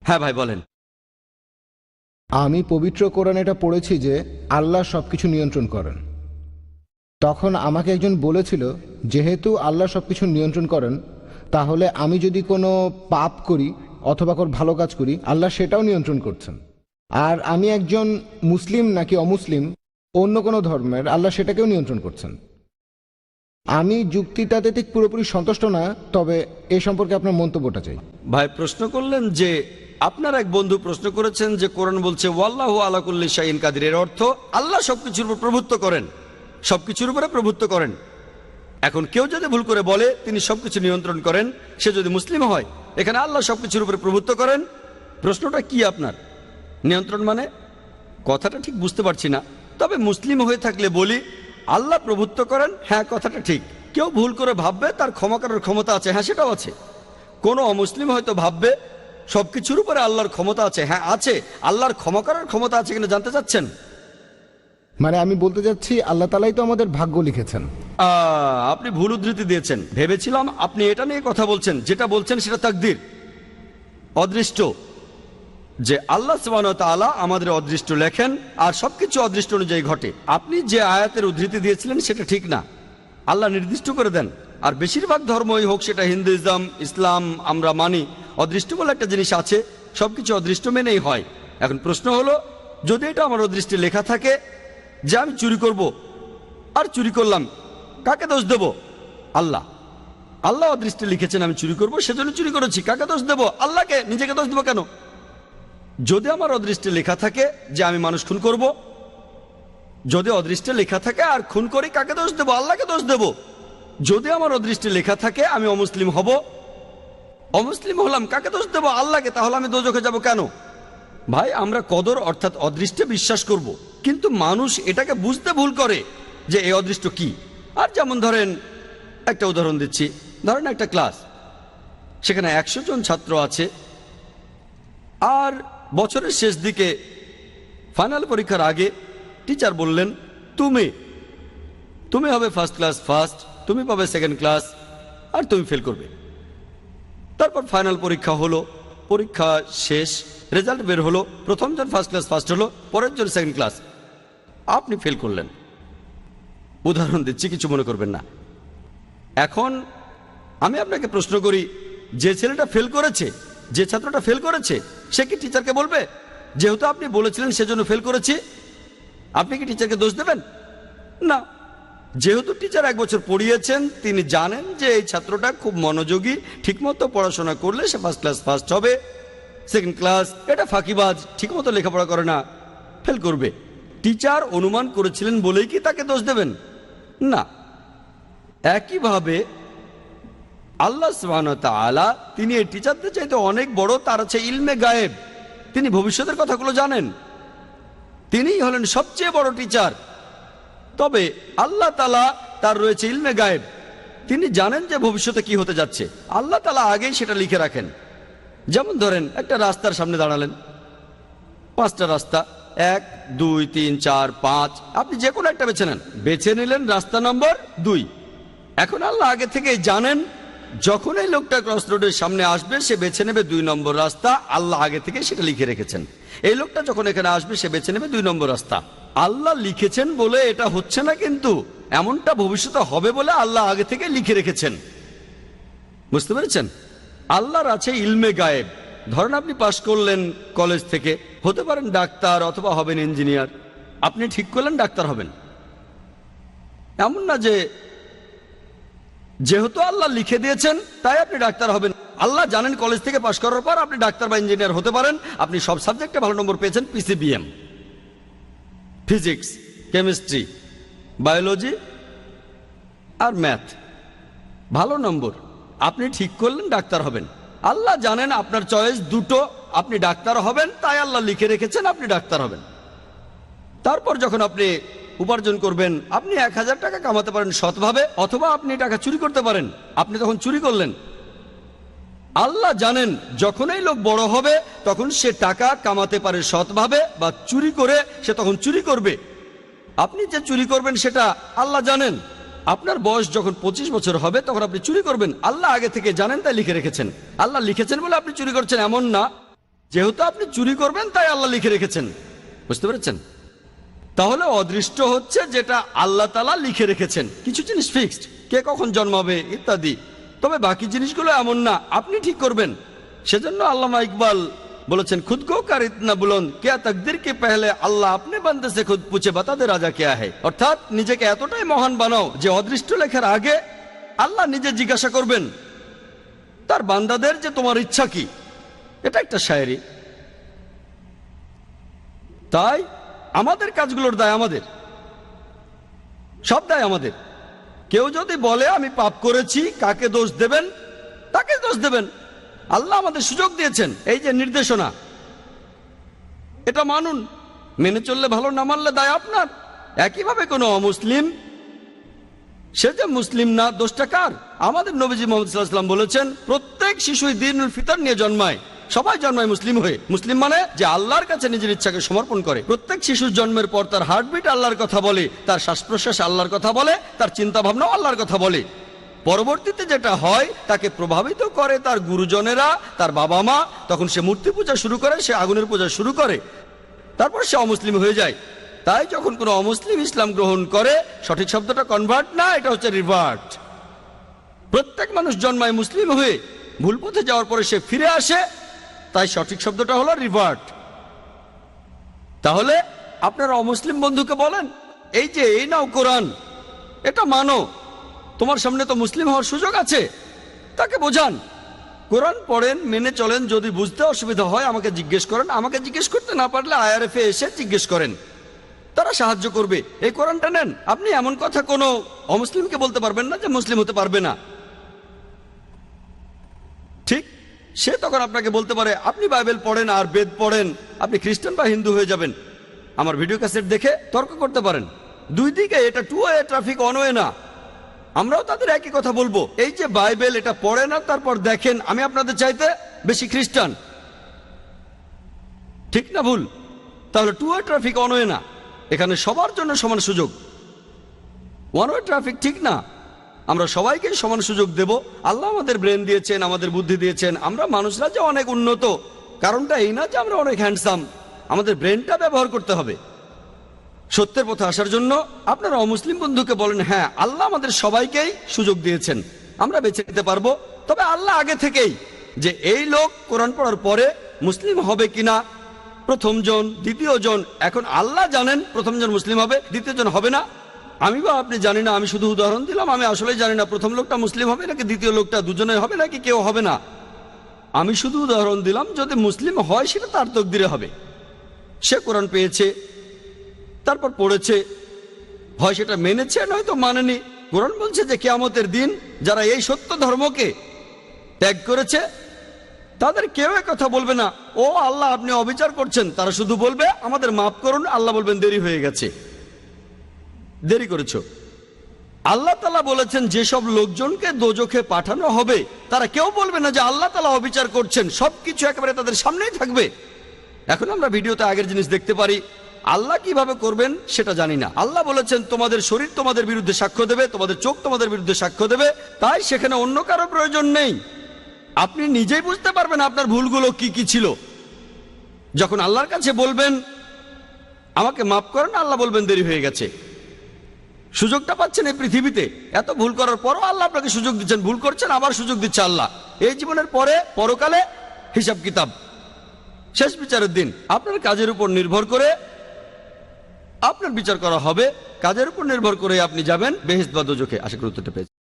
হ্যাঁ ভাই বলেন। আমি পবিত্র কোরআনে এটা পড়েছি যে আল্লাহ সবকিছু নিয়ন্ত্রণ করেন। তখন আমাকে একজন বলেছিল, যেহেতু আল্লাহ সবকিছু নিয়ন্ত্রণ করেন, তাহলে আমি যদি কোনো পাপ করি অথবা কোনো ভালো কাজ করি, আল্লাহ সেটাও নিয়ন্ত্রণ করছেন। আর আমি একজন মুসলিম নাকি অমুসলিম, অন্য কোনো ধর্মের, আল্লাহ সেটাকেও নিয়ন্ত্রণ করছেন। আমি যুক্তিটাতে ঠিক পুরোপুরি সন্তুষ্ট না, তবে এ সম্পর্কে আপনার মন্তব্যটা চাই। ভাই প্রশ্ন করলেন যে আপনার এক বন্ধু প্রশ্ন করেছেন যে কোরআন বলছে ওয়াল্লাহু আলা কুল্লি শাইইন কাদির, এর অর্থ আল্লাহ সবকিছুর উপর প্রভুত্ব করেন, সবকিছুর উপরে প্রভুত্ব করেন। এখন কেউ যদি ভুল করে বলে তিনি সবকিছু নিয়ন্ত্রণ করেন, সে যদি মুসলিম হয়, এখানে আল্লাহ সবকিছুর উপরে প্রভুত্ব করেন, প্রশ্নটা কি আপনার? নিয়ন্ত্রণ মানে কথাটা ঠিক বুঝতে পারছি না। তবে মুসলিম হয়ে থাকলে বলি আল্লাহ প্রভুত্ব করেন, হ্যাঁ কথাটা ঠিক। কেউ ভুল করে ভাববে তার ক্ষমা করার ক্ষমতা আছে, হ্যাঁ সেটাও আছে। কোনো অমুসলিম হয়তো ভাববে সবকিছুর উপরে আল্লাহর ক্ষমতা আছে, হ্যাঁ আছে। আল্লাহর ক্ষমা করার ক্ষমতা আছে কিনা জানতে চাচ্ছেন? মানে আমি বলতে চাচ্ছি, আল্লাহ তালাই তো আমাদের ভাগ্য লিখেছেন। আপনি ভুল উদ্ধৃতি দিয়েছেন। ভেবেছিলাম আপনি এটা নিয়ে কথা বলছেন। যেটা বলছেন সেটা তাকদীর, অদৃষ্ট, যে আল্লাহ সুবহানাহু ওয়া তাআলা আমাদের অদৃষ্ট লেখেন আর সবকিছু অদৃষ্ট অনুযায়ী ঘটে। আপনি যে আয়াতের উদ্ধৃতি দিয়েছিলেন সেটা ঠিক না। আল্লাহ নির্দিষ্ট করে দেন। আর বেশিরভাগ ধর্মই হোক, সেটা হিন্দুইজম, ইসলাম, আমরা মানি অদৃষ্ট বলে একটা জিনিস আছে, সবকিছু অদৃষ্ট মেনেই হয়। এখন প্রশ্ন হলো, যদি এটা আমার অদৃষ্টে লেখা থাকে যে আমি চুরি করব আর চুরি করলাম, কাকে দোষ দেব? আল্লাহ। আল্লাহ অদৃষ্টে লিখেছেন আমি চুরি করব, সেজন্য চুরি করেছি, কাকে দোষ দেব? আল্লাহকে। নিজেকে দোষ দেব কেন? যদি আমার অদৃষ্টে লেখা থাকে যে আমি মানুষ খুন করব, যদি অদৃষ্টে লেখা থাকে আর খুন করি, কাকে দোষ দেব? আল্লাহকে দোষ দেব। যদি আমার অদৃষ্টে লেখা থাকে আমি অমুসলিম হব, অমুসলিম হলাম, কাকে দোষ দেব? আল্লাহকে। তাহলে আমি দোজখে যাব কেন? ভাই আমরা কদর অর্থাৎ অদৃষ্টে বিশ্বাস করব, কিন্তু মানুষ এটাকে বুঝতে ভুল করে যে এই অদৃষ্ট কি। আর যেমন ধরেন, একটা উদাহরণ দিচ্ছি, ধরেন একটা ক্লাস, সেখানে 100 জন ছাত্র আছে, আর বছরের শেষ দিকে ফাইনাল পরীক্ষার আগে টিচার বললেন তুমি হবে ফার্স্ট ক্লাস ফার্স্ট, তুমি পাবে সেকেন্ড ক্লাস, আর তুমি ফেল করবে। তারপর ফাইনাল পরীক্ষা হলো, পরীক্ষা শেষ, রেজাল্ট বের হলো, প্রথম জন ফার্স্ট ক্লাস ফার্স্ট হলো, পরের জন সেকেন্ড ক্লাস, আপনি ফেল করলেন। উদাহরণ দিচ্ছি, কিছু মনে করবেন না। এখন আমি আপনাকে প্রশ্ন করি, যে ছেলেটা ফেল করেছে, যে ছাত্রটা ফেল করেছে, সে কি টিচারকে বলবে যেহেতু আপনি বলেছিলেন সেজন্য ফেল করেছি? আপনি কি টিচারকে দোষ দেবেন? না। যেহেতু টিচার 1 বছর পড়িয়েছেন, তিনি জানেন যে এই ছাত্রটা খুব মনোযোগী, ঠিকমতো পড়াশোনা করলে সে ফার্স্ট ক্লাস ফার্স্ট হবে, সেকেন্ড ক্লাস, এটা ফাঁকিবাজ, ঠিকমতো লেখাপড়া করে না, ফেল করবে। টিচার অনুমান করেছিলেন বলেই কি তাকে দোষ দেবেন? না। একইভাবে আল্লাহ সুবহানাহু ওয়া তাআলা তিনি এই টিচারদের চাইতে অনেক বড়, তার আছে ইলমে গায়েব, তিনি ভবিষ্যতের কথাগুলো জানেন, তিনিই হলেন সবচেয়ে বড় টিচার। তবে আল্লাহ তাআলা তার রয়েছে ইলমে গায়েব, তিনি জানেন যে ভবিষ্যতে কি হতে যাচ্ছে, আল্লাহ তাআলা আগেই সেটা লিখে রাখেন। যেমন ধরেন একটা রাস্তার সামনে দাঁড়ালেন, 5টা রাস্তা, 1 2 3 4 5, আপনি যে কোনো একটা বেছে নেন, বেছে নিলেন রাস্তা নম্বর 2। এখন আল্লাহ আগে থেকেই জানেন যখন এই লোকটা ক্রস রোডের সামনে আসবে সে বেছে নেবে 2 নম্বর রাস্তা, আল্লাহ আগে থেকে সেটা লিখে রেখেছেন। এই লোকটা যখন এখানে আসবে সে বেছে নেবে 2 নম্বর রাস্তা, আল্লাহ লিখেছেন বলে এটা হচ্ছে না, কিন্তু এমনটা ভবিষ্যতে হবে বলে আল্লাহ আগে থেকে লিখে রেখেছেন। বুঝতে পেরেছেন? আল্লাহর আছে ইলমে গায়েব। ধরেন আপনি পাশ করলেন কলেজ থেকে, হতে পারেন ডাক্তার অথবা হবেন ইঞ্জিনিয়ার, আপনি ঠিক করলেন ডাক্তার হবেন। এমন না যে যেহেতু আল্লাহ লিখে দিয়েছেন তাই আপনি ডাক্তার হবেন। আল্লাহ জানেন কলেজ থেকে পাশ করার পর আপনি ডাক্তার বা ইঞ্জিনিয়ার হতে পারেন, আপনি সব সাবজেক্টে ভালো নম্বর পেয়েছেন, পিসিবিএম, ফিজিক্স, কেমিস্ট্রি, বায়োলজি আর ম্যাথ, ভালো নম্বর, আপনি ঠিক করলেন ডাক্তার হবেন। আল্লাহ জানেন আপনার চয়েস দুটো, আপনি ডাক্তার হবেন, তাই আল্লাহ লিখে রেখেছেন আপনি ডাক্তার হবেন। তারপর যখন আপনি উপার্জন করবেন, আপনি 1000 টাকা কামাতে পারেন সৎভাবে, অথবা আপনি টাকা চুরি করতে পারেন, আপনি তখন চুরি করলেন। আল্লাহ জানেন যখন এই লোক বড় হবে তখন সে টাকা কামাতে পারে সৎভাবে বা চুরি করে, সে তখন চুরি করবে। আপনি যে চুরি করবেন সেটা আল্লাহ জানেন। আপনার বয়স যখন 25 বছর হবে তখন আপনি চুরি করবেন, আল্লাহ আগে থেকে জানেন তাই লিখে রেখেছেন। আল্লাহ লিখেছেন বলে আপনি চুরি করছেন এমন না। যেহেতু আপনি চুরি করবেন তাই আল্লাহ লিখে রেখেছেন, বুঝতে পেরেছেন? তাহলে অদৃষ্ট হচ্ছে যেটা আল্লাহ তাআলা লিখে রেখেছেন। কিছু জিনিস ফিক্সড, কে কখন জন্মাবে ইত্যাদি, তবে বাকি জিনিসগুলো এমন না, আপনি ঠিক করবেন। সেজন্য আল্লামা ইকবাল বলেছেন, খুদ কো কার ইতনা বুলন্দ क्या तकदीर के पहले আল্লাহ আপনি বান্দে সে খুদ পুছে বাতা দে রাজা क्या है। অর্থাৎ নিজেকে এতটাই মহান বানাও যে অদৃষ্ট লেখার আগে আল্লাহ নিজে জিজ্ঞাসা করবেন তার বান্দাদের যে তোমার ইচ্ছা কি। এটা একটা শায়েরি। তাই আমাদের কাজগুলোর দায় আমাদের, সব দায় আমাদের। কেউ যদি বলে আমি পাপ করেছি, কাকে দোষ দেবেন? তাকে দোষ দেবেন। আল্লাহ আমাদের সুযোগ দিয়েছেন, এই যে নির্দেশনা, এটা মানুন, মেনে চললে ভালো, না মানলে দায় আপনার। একইভাবে কোনো অমুসলিম, সে যে মুসলিম না, দোষটা কার? আমাদের নবীজি মুহাম্মদ সাল্লাল্লাহু আলাইহি ওয়াসাল্লাম বলেছেন, প্রত্যেক শিশুই দ্বীনুল ফিতর নিয়ে জন্মায়। সবাই জন্মায় মুসলিম হয়ে। মুসলিম মানে যে আল্লাহর কাছে নিজের ইচ্ছাকে সমর্পণ করে। প্রত্যেক শিশুর জন্মের পর তার হার্টবিট আল্লাহর কথা বলে, তার শ্বাস প্রশ্বাস আল্লাহর কথা বলে, তার চিন্তা ভাবনাও আল্লাহর কথা বলে। পরবর্তীতে যেটা হয় তাকে প্রভাবিত করে তার গুরুজনেরা, তার বাবা মা। তখন সে মূর্তি পূজা শুরু করে, সে আগুনের পূজা শুরু করে, তারপর সে অমুসলিম হয়ে যায়। তাই যখন কোনো অমুসলিম ইসলাম গ্রহণ করে, সঠিক শব্দটা কনভার্ট না, এটা হচ্ছে রিভার্ট। প্রত্যেক মানুষ জন্মায় মুসলিম হয়ে, ভুল পথে যাওয়ার পরে সে ফিরে আসে, তাই সঠিক শব্দটা হলো রিভার্ট। তাহলে আপনারা অমুসলিম বন্ধুকে বলেন, এই যে এই নাও কোরআন, এটা মানো, তোমার সামনে তো মুসলিম হওয়ার সুযোগ আছে। তাকে বোঝান, কোরআন পড়েন, মেনে চলেন। যদি বুঝতে অসুবিধা হয় আমাকে জিজ্ঞেস করেন, আমাকে জিজ্ঞেস করতে না পারলে আইআরএফে এসে জিজ্ঞেস করেন, তারা সাহায্য করবে। এই কোরআনটা নেন। আপনি এমন কথা কোনো অমুসলিমকে বলতে পারবেন না যে মুসলিম হতে পারবে না, ঠিক? সে তখন আপনাকে বলতে পারে, আপনি বাইবেল পড়েন আর বেদ পড়েন, আপনি খ্রিস্টান বা হিন্দু হয়ে যাবেন। আমার ভিডিও ক্যাসেট দেখে তর্ক করতে পারেন। দুই দিকে, এটা two way traffic, one way না। আমরাও তাদের একই কথা বলবো, এই যে বাইবেল এটা পড়ে না, তারপর দেখেন আমি আপনাদের চাইতে বেশি খ্রিস্টান, ঠিক না ভুল? তাহলে two way traffic, one way না। এখানে সবার জন্য সমান সুযোগ। ওয়ান ওয়ে ট্রাফিক ঠিক না। আমরা সবাইকে সমান সুযোগ দেব। আল্লাহ আমাদের ব্রেন দিয়েছেন, আমাদের বুদ্ধি দিয়েছেন। আমরা মানুষরা যে অনেক উন্নত, কারণটা এই না যে আমরা অনেক হ্যান্ডসাম। আমাদের ব্রেনটা ব্যবহার করতে হবে সত্যের পথে আসার জন্য। আপনারা অমুসলিম বন্ধুকে বলেন, হ্যাঁ আল্লাহ আমাদের সবাইকেই সুযোগ দিয়েছেন, আমরা বেছে নিতে পারবো। তবে আল্লাহ আগে থেকেই যে এই লোক কোরআন পড়ার পরে মুসলিম হবে কিনা, প্রথম জন, দ্বিতীয় জন, এখন আল্লাহ জানেন প্রথম জন মুসলিম হবে, দ্বিতীয় জন হবে না। আমি বা আপনি জানি না, আমি শুধু উদাহরণ দিলাম। আমি আসলে জানি না প্রথম লোকটা মুসলিম হবে নাকি দ্বিতীয় লোকটা, দুজনে হবে নাকি কেউ হবে না। আমি শুধু উদাহরণ দিলাম, যদি মুসলিম হয় সেটা তার তকদিরে হবে। সে কোরআন পেয়েছে, তারপর পড়েছে, হয় সেটা মেনেছে নয়তো মানেনি। কোরআন বলছে যে কিয়ামতের দিন যারা এই সত্য ধর্মকে ত্যাগ করেছে তাদের কেউ কথা বলবে না, ও আল্লাহ আপনি অবিচার করছেন। তারা শুধু বলবে আমাদের মাফ করুন। আল্লাহ বলবেন দেরি হয়ে গেছে, দেরি করেছো। আল্লাহ তাআলা বলেছেন যেসব লোকজনকে দোজখে পাঠানো হবে তারা কেউ বলবে না যে আল্লাহ তাআলা অবিচার করছেন। সবকিছু একেবারে তাদের সামনেই থাকবে। এখন আমরা ভিডিওতে আগের জিনিস দেখতে পারি, আল্লাহ কিভাবে করবেন সেটা জানি না। আল্লাহ বলেছেন তোমাদের শরীর তোমাদের বিরুদ্ধে সাক্ষ্য দেবে, তোমাদের চোখ তোমাদের বিরুদ্ধে সাক্ষ্য দেবে। তাই সেখানে অন্য কারো প্রয়োজন নেই। আপনি নিজেই বুঝতে পারবেন আপনার ভুলগুলো কি কি ছিল। যখন আল্লাহর কাছে বলবেন আমাকে মাফ করেন, আল্লাহ বলবেন দেরি হয়ে গেছে। সুযোগটা পাচ্ছেন এই পৃথিবীতে, এত ভুল করার পরও আল্লাহ আপনাকে সুযোগ দিচ্ছেন। ভুল করছেন, আবার সুযোগ দিচ্ছে আল্লাহ। এই জীবনের পরে পরকালে হিসাব কিতাব, শেষ বিচারের দিন। আপনার কাজের উপর নির্ভর করে আপনার বিচার করা হবে। কাজের উপর নির্ভর করে আপনি যাবেন বেহেশত বা দোজখে। আশা করি উত্তরটা পেয়েছেন।